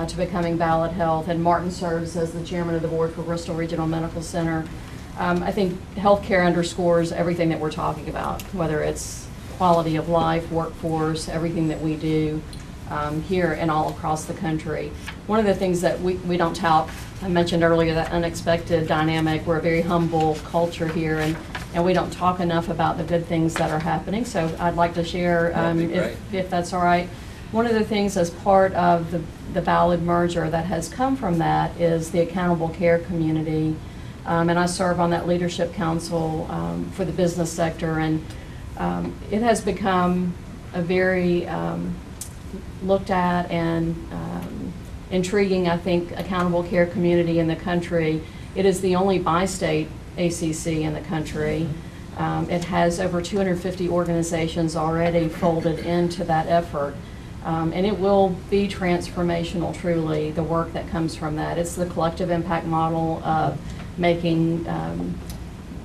to becoming Ballot Health, and Martin serves as the chairman of the board for Bristol Regional Medical Center. I think healthcare underscores everything that we're talking about, whether it's quality of life, workforce, everything that we do here and all across the country. One of the things that we don't tout, I mentioned earlier, that unexpected dynamic. We're a very humble culture here, and we don't talk enough about the good things that are happening. So I'd like to share, if that's all right. One of the things as part of the Ballard merger that has come from that is the accountable care community. And I serve on that leadership council for the business sector, and it has become a very looked at and intriguing, I think, accountable care community in the country. It is the only bi-state ACC in the country. It has over 250 organizations already folded into that effort. And it will be transformational, truly, the work that comes from that. It's the collective impact model of making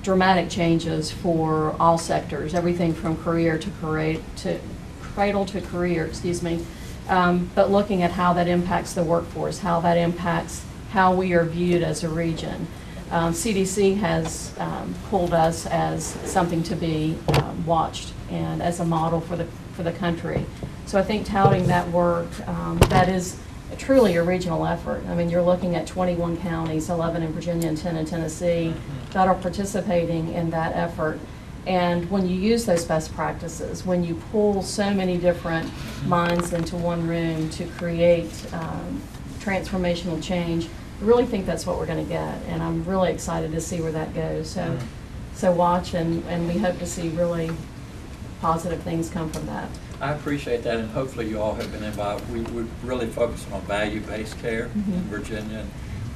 dramatic changes for all sectors, everything from cradle to career, but looking at how that impacts the workforce, how that impacts how we are viewed as a region. CDC has pulled us as something to be watched and as a model for the country. So I think touting that work, that is truly a regional effort. I mean, you're looking at 21 counties, 11 in Virginia and 10 in Tennessee, that are participating in that effort. And when you use those best practices, when you pull so many different minds into one room to create transformational change, I really think that's what we're going to get. And I'm really excited to see where that goes. So watch, and we hope to see really positive things come from that. I appreciate that, and hopefully you all have been involved. We're really focusing on value-based care in Virginia,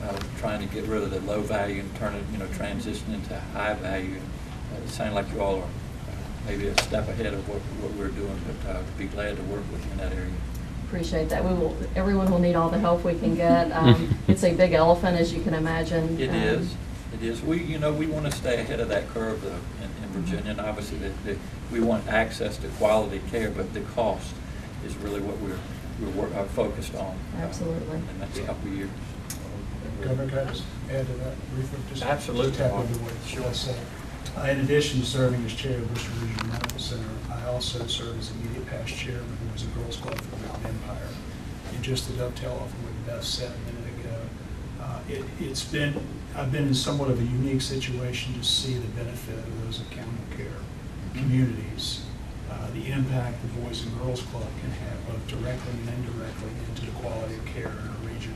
and trying to get rid of the low value and turn it, transition into high value. It sounds like you all are maybe a step ahead of what we're doing, but I'd be glad to work with you in that area. Appreciate that. Everyone will need all the help we can get. It's a big elephant, as you can imagine. It is. It is. We want to stay ahead of that curve, though, in Virginia, and obviously we want access to quality care, but the cost is really what we're focused on. Absolutely. In the next couple of years. Governor, can I just add to that briefly? Absolutely. Tap into what Shell said. In addition to serving as chair of Bristol Regional Medical Center, I also serve as immediate past chairman who was a Girls Club for the Mountain Empire. And just to dovetail off of what Beth said a minute ago, I've been in somewhat of a unique situation to see the benefit of those accountable care communities, the impact the Boys and Girls Club can have both directly and indirectly into the quality of care in our region.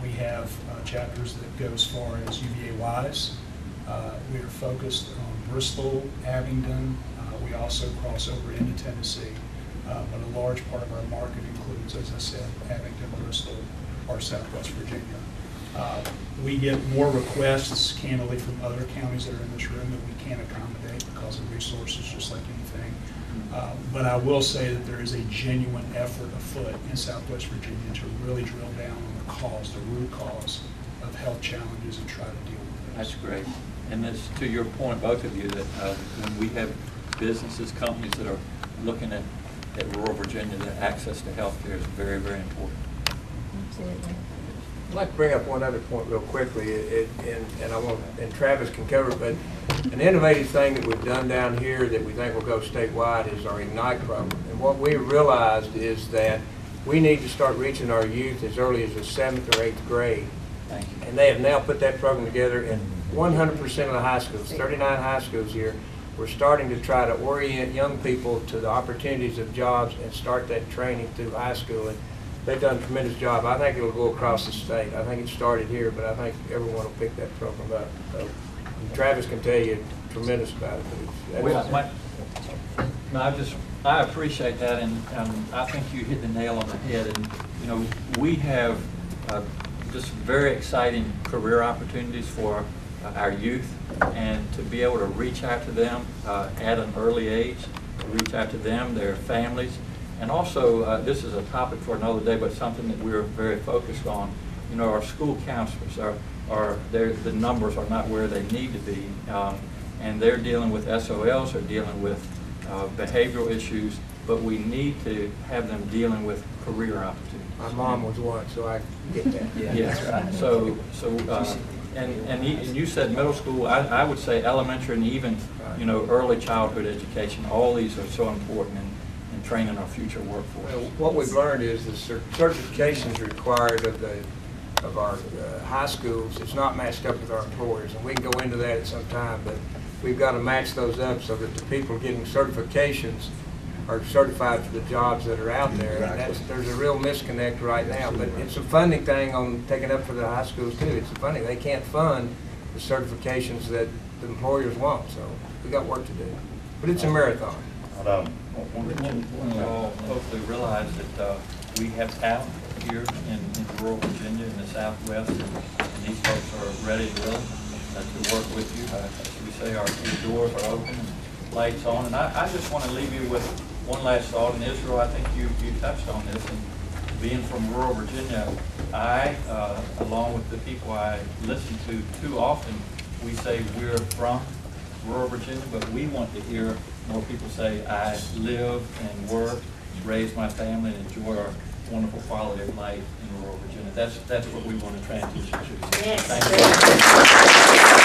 We have chapters that go as far as UVA Wise. We are focused on Bristol, Abingdon. We also cross over into Tennessee, but a large part of our market includes, as I said, Abingdon, Bristol, or Southwest Virginia. We get more requests, candidly, from other counties that are in this room that we can't accommodate because of resources, just like anything. But I will say that there is a genuine effort afoot in Southwest Virginia to really drill down on the cause, the root cause of health challenges, and try to deal with it. That's great. And that's to your point, both of you, that when we have businesses, companies that are looking at rural Virginia, that access to health care is very, very important. Absolutely. I'd like to bring up one other point real quickly, and Travis can cover it, but an innovative thing that we've done down here that we think will go statewide is our Ignite program. And what we realized is that we need to start reaching our youth as early as the 7th or 8th grade. Thank you. And they have now put that program together in 100% of the high schools, 39 high schools here. We're starting to try to orient young people to the opportunities of jobs and start that training through high school. And they've done a tremendous job. I think it'll go across the state. I think it started here, but I think everyone will pick that program up. So Travis can tell you tremendous about it. I appreciate that, and I think you hit the nail on the head. And we have just very exciting career opportunities for our youth, and to be able to reach out to them at an early age, to reach out to them, their families, and also this is a topic for another day, but something that we're very focused on. Our school counselors the numbers are not where they need to be, and they're dealing with SOLs, they're dealing with behavioral issues, but we need to have them dealing with career opportunities. My mom was one, so I get that. Yeah, that's right. So and you said middle school. I would say elementary and even early childhood education. All these are so important in training our future workforce. Well, what we've learned is the certifications required of our high schools is not matched up with our employers, and we can go into that at some time. But we've got to match those up so that the people getting certifications are certified for the jobs that are out there. And there's a real disconnect right now, but it's a funding thing on taking up for the high schools too. It's a funding. They can't fund the certifications that the employers want, so we got work to do. But it's a marathon. We all hopefully realize that we have talent here in rural Virginia, in the Southwest, and these folks are ready to willing to work with you. As we say, our doors are open and lights on. And I just want to leave you with one last thought. In Israel, I think you touched on this. And being from rural Virginia, I, along with the people I listen to too often, we say we're from rural Virginia, but we want to hear more people say, I live and work, raise my family, and enjoy our wonderful quality of life in rural Virginia. That's what we want to transition to. Yes. Thank you.